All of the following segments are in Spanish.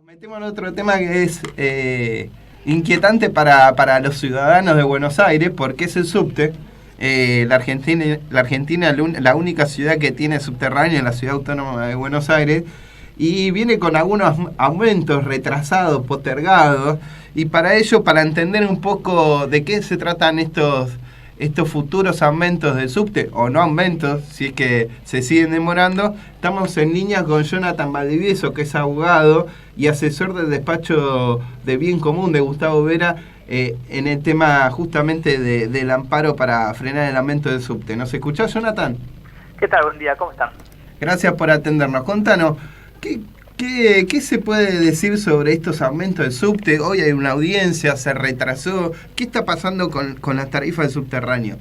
Metemos en otro tema que es inquietante para los ciudadanos de Buenos Aires, porque es el subte. La Argentina es la única ciudad que tiene subterráneo en la ciudad autónoma de Buenos Aires, y viene con algunos aumentos retrasados, postergados, y para ello, para entender un poco de qué se tratan estos futuros aumentos del subte, o no aumentos, si es que se siguen demorando, estamos en línea con Jonathan Valdivieso, que es abogado y asesor del despacho de Bien Común de Gustavo Vera, en el tema justamente del amparo para frenar el aumento del subte. ¿Nos escuchás, Jonathan? ¿Qué tal? Buen día, ¿cómo están? Gracias por atendernos. Contanos, ¿qué se puede decir sobre estos aumentos del subte? Hoy hay una audiencia, se retrasó. ¿Qué está pasando con las tarifas del subterráneo?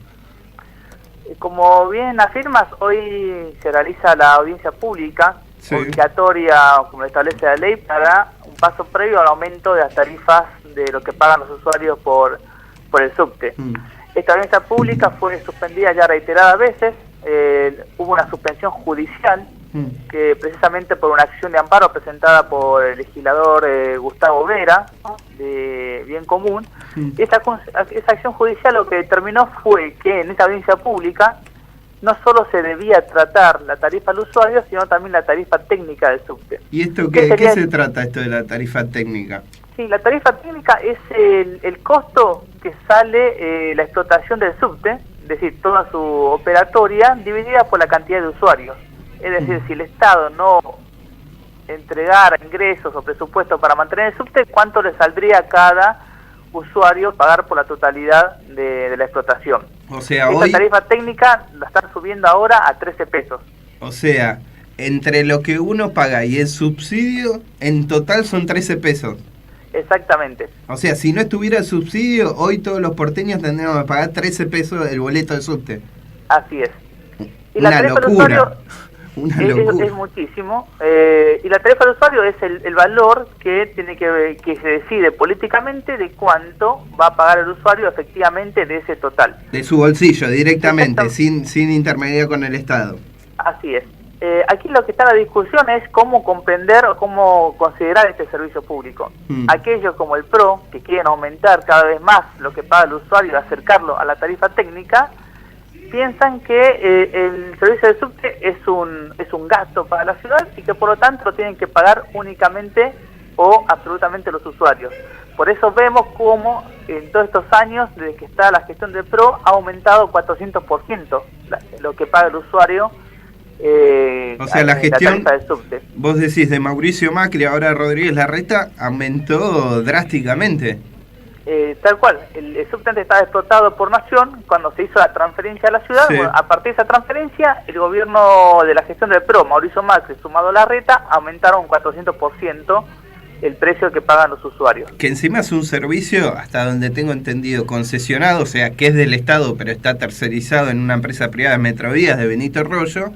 Como bien afirmas, hoy se realiza la audiencia pública, sí, obligatoria, como establece la ley, para un paso previo al aumento de las tarifas de lo que pagan los usuarios por el subte. Esta audiencia pública fue suspendida ya reiteradas veces. Hubo una suspensión judicial que precisamente por una acción de amparo presentada por el legislador Gustavo Vera, de Bien Común. Esa acción judicial lo que determinó fue que en esta audiencia pública no solo se debía tratar la tarifa al usuario, sino también la tarifa técnica del subte. ¿Y esto qué se trata, esto de la tarifa técnica? Sí, la tarifa técnica es el costo que sale la explotación del subte, es decir, toda su operatoria dividida por la cantidad de usuarios. Es decir, si el Estado no entregara ingresos o presupuesto para mantener el subte, ¿cuánto le saldría a cada usuario pagar por la totalidad de la explotación? O sea, esta tarifa técnica la están subiendo ahora a 13 pesos. O sea, entre lo que uno paga y el subsidio, en total son 13 pesos. Exactamente. O sea, si no estuviera el subsidio, hoy todos los porteños tendríamos que pagar 13 pesos el boleto del subte. Así es. Y una locura. Es muchísimo. Y la tarifa del usuario es el valor que se decide políticamente de cuánto va a pagar el usuario efectivamente de ese total. De su bolsillo, directamente, sin intermediario con el Estado. Así es. Aquí lo que está en la discusión es cómo comprender o cómo considerar este servicio público. Aquellos como el PRO, que quieren aumentar cada vez más lo que paga el usuario y acercarlo a la tarifa técnica, piensan que el servicio de subte es un gasto para la ciudad y que por lo tanto lo tienen que pagar únicamente o absolutamente los usuarios. Por eso vemos cómo en todos estos años, desde que está la gestión del PRO, ha aumentado 400% lo que paga el usuario. O sea, la gestión, la del subte. Vos decís, de Mauricio Macri, ahora Rodríguez Larreta, aumentó drásticamente. Tal cual, el subte antes estaba explotado por Nación. Cuando se hizo la transferencia a la ciudad, bueno, a partir de esa transferencia, el gobierno de la gestión del PRO, Mauricio Macri, sumado a Larreta, aumentaron 400% el precio que pagan los usuarios. Que encima es un servicio, hasta donde tengo entendido, concesionado, o sea, que es del Estado, pero está tercerizado en una empresa privada de Metrovías, de Benito Rollo,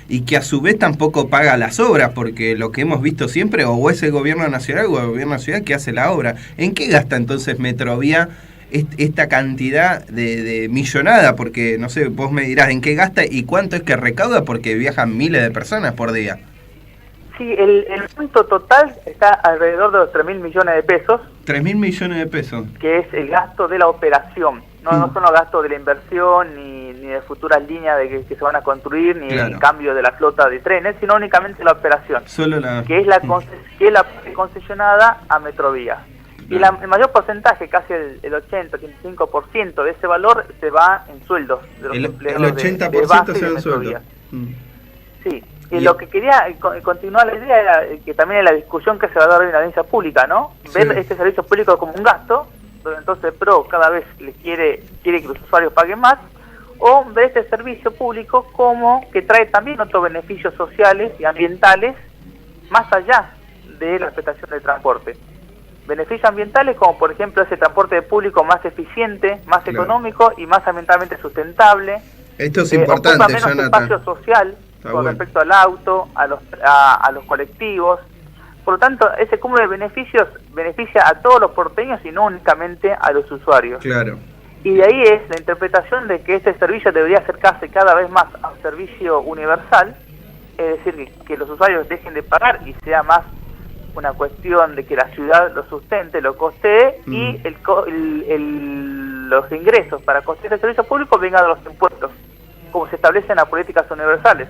y que a su vez tampoco paga las obras, porque lo que hemos visto siempre, o es el gobierno nacional o el gobierno nacional que hace la obra. ¿En qué gasta entonces Metrovía esta cantidad de millonada? Porque, no sé, vos me dirás en qué gasta y cuánto es que recauda, porque viajan miles de personas por día. Sí, el monto total está alrededor de los 3.000 millones de pesos. 3.000 millones de pesos. Que es el gasto de la operación. No son los gastos de la inversión, ni de futuras líneas que se van a construir, ni el cambio de la flota de trenes, sino únicamente la operación. Solo que es la concesionada a Metrovía. Y el mayor porcentaje, casi el 80-85% de ese valor, se va en sueldos de los empleados. El 80% se va en sueldos. Sí. Y lo que quería continuar la idea era que también es la discusión que se va a dar hoy en la audiencia pública, ¿no? Ver este servicio público como un gasto, donde entonces PRO cada vez quiere que los usuarios paguen más, o ver este servicio público como que trae también otros beneficios sociales y ambientales más allá de la prestación del transporte. Beneficios ambientales como por ejemplo ese transporte público más eficiente, más económico y más ambientalmente sustentable. Esto es importante, ocupa menos espacio social con respecto al auto, a los colectivos. Por lo tanto, ese cúmulo de beneficios beneficia a todos los porteños y no únicamente a los usuarios. Claro. Y de ahí es la interpretación de que este servicio debería acercarse cada vez más a un servicio universal, es decir, que los usuarios dejen de pagar y sea más una cuestión de que la ciudad lo sustente, lo costee, y los ingresos para costear el servicio público vengan de los impuestos, como se establece en las políticas universales,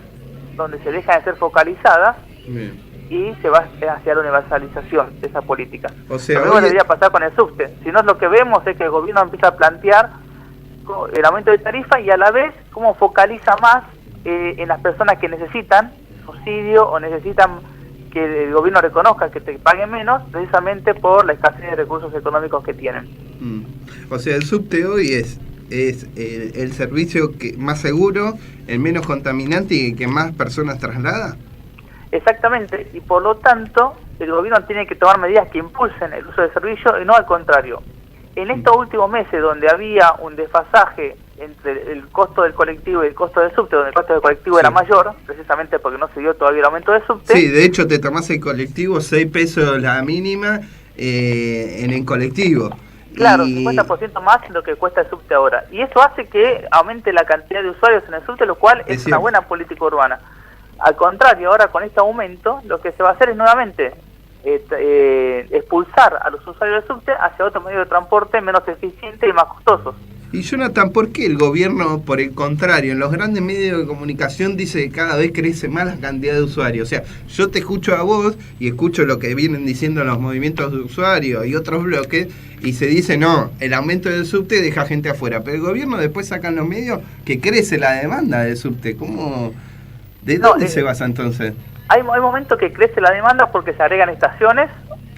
donde se deja de ser focalizadas y se va hacia la universalización de esa política. O sea, lo mismo debería pasar con el subte. Si no, lo que vemos es que el gobierno empieza a plantear el aumento de tarifa y a la vez cómo focaliza más en las personas que necesitan subsidio o necesitan que el gobierno reconozca que te paguen menos, precisamente por la escasez de recursos económicos que tienen. O sea, el subte hoy es el servicio más seguro, el menos contaminante y que más personas traslada. Exactamente, y por lo tanto el gobierno tiene que tomar medidas que impulsen el uso del servicio y no al contrario. En estos últimos meses, donde había un desfasaje entre el costo del colectivo y el costo del subte, donde el costo del colectivo era mayor, precisamente porque no se dio todavía el aumento del subte. Sí, de hecho te tomás el colectivo, 6 pesos la mínima en el colectivo. Claro, 50% más de lo que cuesta el subte ahora. Y eso hace que aumente la cantidad de usuarios en el subte, lo cual es una buena política urbana. Al contrario, ahora con este aumento, lo que se va a hacer es nuevamente expulsar a los usuarios del subte hacia otro medio de transporte menos eficiente y más costosos. Y Jonathan, ¿por qué el gobierno, por el contrario, en los grandes medios de comunicación dice que cada vez crece más la cantidad de usuarios? O sea, yo te escucho a vos y escucho lo que vienen diciendo los movimientos de usuarios y otros bloques, y se dice, no, el aumento del subte deja gente afuera, pero el gobierno después saca en los medios que crece la demanda del subte. ¿Cómo? ¿De dónde se basa entonces? Hay momentos que crece la demanda porque se agregan estaciones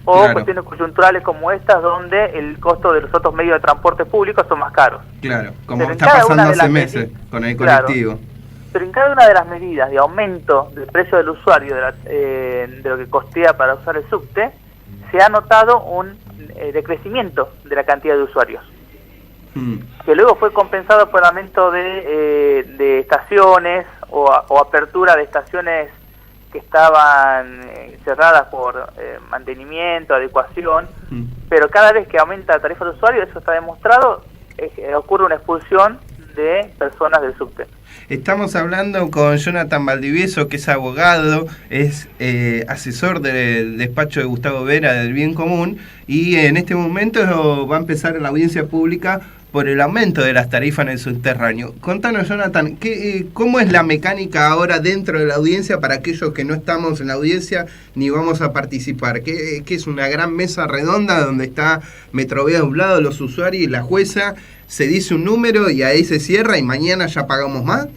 o cuestiones coyunturales como estas, donde el costo de los otros medios de transporte públicos son más caros. Claro, como está pasando hace meses con el colectivo. Claro, pero en cada una de las medidas de aumento del precio del usuario, de lo que costea para usar el subte, se ha notado un decrecimiento de la cantidad de usuarios, que luego fue compensado por el aumento de estaciones o apertura de estaciones que estaban cerradas por mantenimiento, adecuación, pero cada vez que aumenta la tarifa de usuario, eso está demostrado, ocurre una expulsión de personas del subte. Estamos hablando con Jonathan Valdivieso, que es abogado, es asesor del despacho de Gustavo Vera del Bien Común, y en este momento va a empezar la audiencia pública por el aumento de las tarifas en el subterráneo. Contanos, Jonathan, ¿cómo es la mecánica ahora dentro de la audiencia para aquellos que no estamos en la audiencia ni vamos a participar? ¿Qué es una gran mesa redonda donde está Metrovía de un lado, los usuarios y la jueza? ¿Se dice un número y ahí se cierra y mañana ya pagamos más?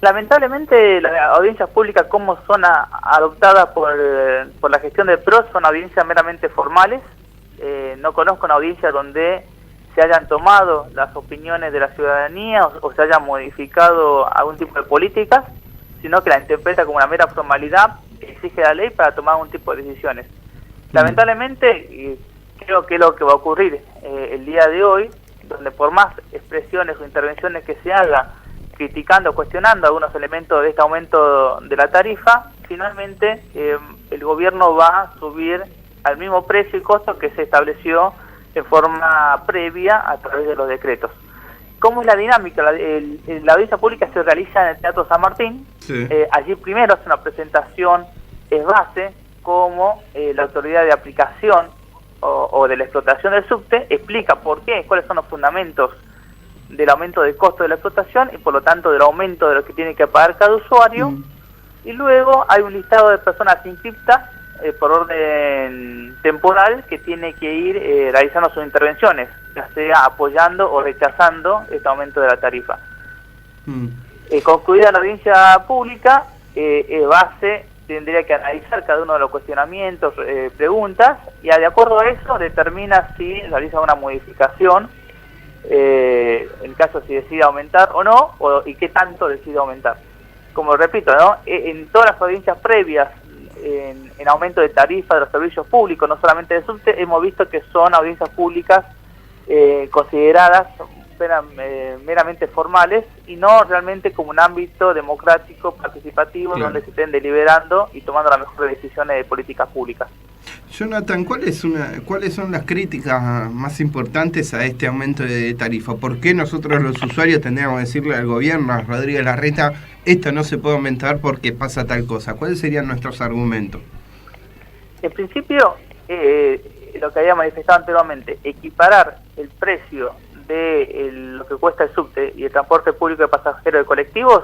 Lamentablemente, las audiencias públicas como son adoptadas por la gestión del PRO son audiencias meramente formales. No conozco una audiencia donde se hayan tomado las opiniones de la ciudadanía o se hayan modificado algún tipo de políticas, sino que la interpreta como una mera formalidad que exige la ley para tomar algún tipo de decisiones. Lamentablemente, creo que es lo que va a ocurrir el día de hoy, donde por más expresiones o intervenciones que se haga criticando, cuestionando algunos elementos de este aumento de la tarifa, finalmente el gobierno va a subir al mismo precio y costo que se estableció en forma previa a través de los decretos. ¿Cómo es la dinámica? La audiencia pública se realiza en el Teatro San Martín. Sí. Allí primero hace una presentación, es base, como la autoridad de aplicación o de la explotación del subte explica por qué, cuáles son los fundamentos del aumento del costo de la explotación y por lo tanto del aumento de lo que tiene que pagar cada usuario. Y luego hay un listado de personas inscriptas por orden temporal que tiene que ir realizando sus intervenciones, ya sea apoyando o rechazando este aumento de la tarifa. Concluida la audiencia pública, base tendría que analizar cada uno de los cuestionamientos, preguntas, y de acuerdo a eso determina si realiza una modificación, en caso si decide aumentar o no, y qué tanto decide aumentar. Como repito, ¿no? En todas las audiencias previas en aumento de tarifa de los servicios públicos, no solamente de subte, hemos visto que son audiencias públicas consideradas meramente formales y no realmente como un ámbito democrático, participativo, claro, donde se estén deliberando y tomando las mejores decisiones de políticas públicas. Jonathan, ¿cuáles son las críticas más importantes a este aumento de tarifa? ¿Por qué nosotros los usuarios tendríamos que decirle al gobierno, a Rodríguez Larreta, esto no se puede aumentar porque pasa tal cosa? ¿Cuáles serían nuestros argumentos? En principio, lo que había manifestado anteriormente, equiparar el precio de lo que cuesta el subte y el transporte público de pasajeros de colectivos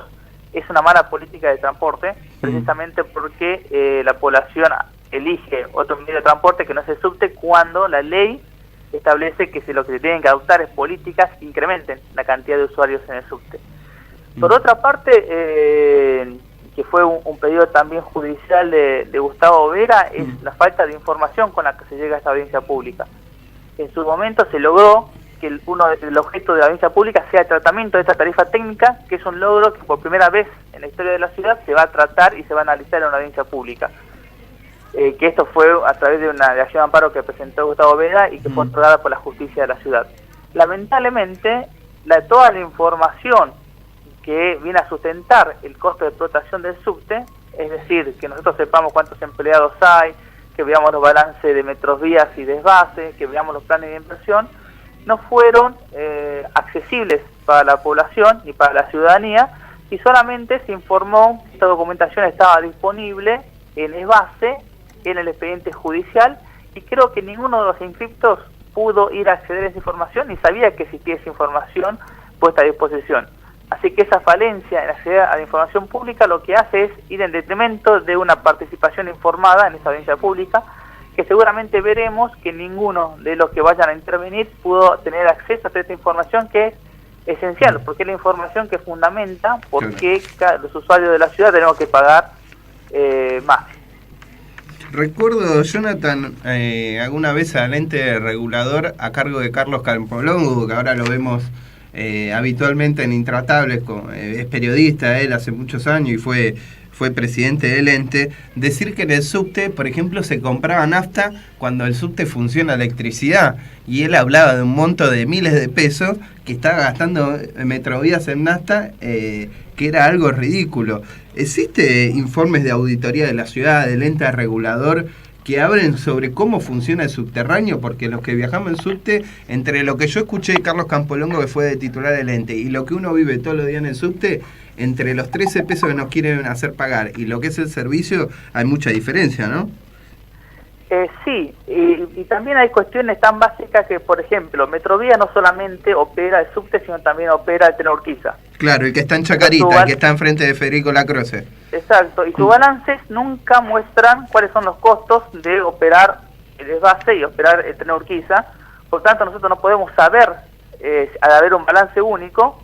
es una mala política de transporte, precisamente porque la población elige otro medio de transporte que no es el subte, cuando la ley establece que lo que se tienen que adoptar es políticas que incrementen la cantidad de usuarios en el subte. Por otra parte, que fue un pedido también judicial de Gustavo Vera, es la falta de información con la que se llega a esta audiencia pública. En su momento se logró que el objeto de la audiencia pública sea el tratamiento de esta tarifa técnica, que es un logro que por primera vez en la historia de la ciudad se va a tratar y se va a analizar en una audiencia pública. Que esto fue a través de una acción de amparo que presentó Gustavo Vera y que fue otorgada por la justicia de la ciudad. Lamentablemente, toda la información que viene a sustentar el costo de explotación del subte, es decir, que nosotros sepamos cuántos empleados hay, que veamos los balances de Metrovías y desvase, que veamos los planes de inversión, no fueron accesibles para la población ni para la ciudadanía, y solamente se informó que esta documentación estaba disponible en desvase, en el expediente judicial, y creo que ninguno de los inscriptos pudo ir a acceder a esa información ni sabía que existía esa información puesta a disposición. Así que esa falencia en acceder a la información pública lo que hace es ir en detrimento de una participación informada en esa audiencia pública, que seguramente veremos que ninguno de los que vayan a intervenir pudo tener acceso a toda esta información, que es esencial, porque es la información que fundamenta por qué los usuarios de la ciudad tenemos que pagar más. Recuerdo, Jonathan, alguna vez al ente regulador a cargo de Carlos Campolongo, que ahora lo vemos habitualmente en Intratables, es periodista él hace muchos años y fue presidente del ente, decir que en el subte, por ejemplo, se compraba nafta cuando el subte funciona electricidad, y él hablaba de un monto de miles de pesos que estaba gastando Metrovías en nafta, que era algo ridículo. ¿Existe informes de auditoría de la ciudad, del ente regulador, que hablen sobre cómo funciona el subterráneo? Porque los que viajamos en subte, entre lo que yo escuché de Carlos Campolongo, que fue de titular del ente, y lo que uno vive todos los días en el subte, entre los 13 pesos que nos quieren hacer pagar y lo que es el servicio, hay mucha diferencia, ¿no? Sí, y también hay cuestiones tan básicas que, por ejemplo, Metrovía no solamente opera el subte, sino también opera el tren Urquiza. Claro, el que está en Chacarita, el que está enfrente de Federico Lacroze. Exacto, y sus balances nunca muestran cuáles son los costos de operar el desvase y operar el tren Urquiza. Por tanto, nosotros no podemos saber, al haber un balance único,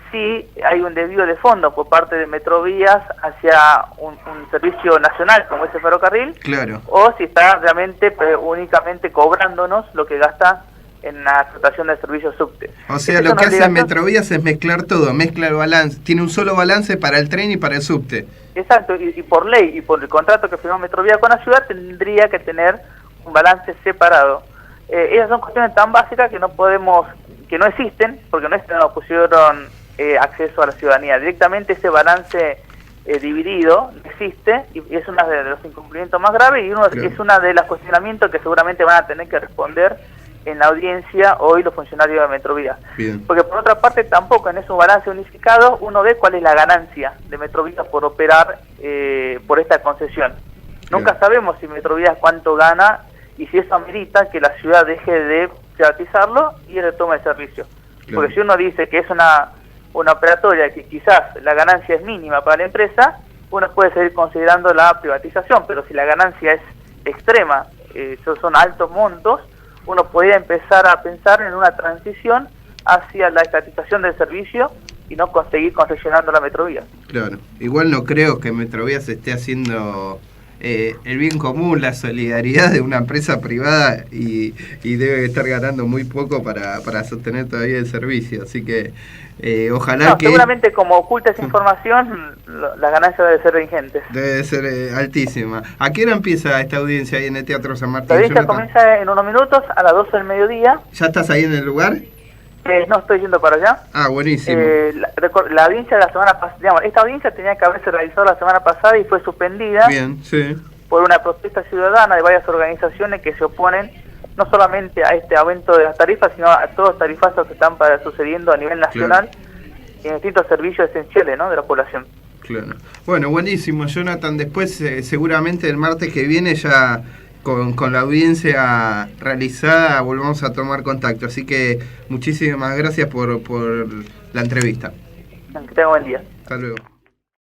si hay un desvío de fondos por parte de Metrovías hacia un servicio nacional como ese ferrocarril, claro, o si está realmente únicamente cobrándonos lo que gasta en la explotación del servicio subte. O sea, lo que hace Metrovías es mezclar todo, mezcla el balance, tiene un solo balance para el tren y para el subte. Exacto, y por ley y por el contrato que firmó Metrovía con la ciudad tendría que tener un balance separado. Esas son cuestiones tan básicas que no podemos, que no existen, porque no nos pusieron acceso a la ciudadanía. Directamente ese balance dividido existe y es uno de los incumplimientos más graves, y es una de los cuestionamientos que seguramente van a tener que responder en la audiencia hoy los funcionarios de Metrovía. Porque por otra parte tampoco en ese balance unificado uno ve cuál es la ganancia de Metrovía por operar por esta concesión. Nunca sabemos si Metrovía cuánto gana y si eso amerita que la ciudad deje de privatizarlo y retome el servicio. Porque si uno dice que es una operatoria que quizás la ganancia es mínima para la empresa, uno puede seguir considerando la privatización, pero si la ganancia es extrema, son altos montos, uno podría empezar a pensar en una transición hacia la estatización del servicio y no conseguir concesionando la Metrovía. Claro, igual no creo que Metrovía se esté haciendo el bien común, la solidaridad de una empresa privada, y debe estar ganando muy poco para sostener todavía el servicio, así que ojalá que... Seguramente como oculta esa información, las ganancias deben ser ingentes. Debe ser altísima. ¿A qué hora empieza esta audiencia ahí en el Teatro San Martín? La audiencia comienza en unos minutos, a las 12 del mediodía. ¿Ya estás ahí en el lugar? No estoy yendo para allá. Ah, buenísimo. La audiencia de la semana pasada, digamos, esta audiencia tenía que haberse realizado la semana pasada y fue suspendida. Bien, sí. Por una protesta ciudadana de varias organizaciones que se oponen no solamente a este aumento de las tarifas, sino a todos los tarifazos que están sucediendo a nivel nacional, claro, en distintos servicios esenciales, ¿no?, de la población. Claro. Bueno, buenísimo, Jonathan. Después, seguramente el martes que viene ya con la audiencia realizada volvamos a tomar contacto. Así que muchísimas gracias por la entrevista. Que tenga buen día. Hasta luego.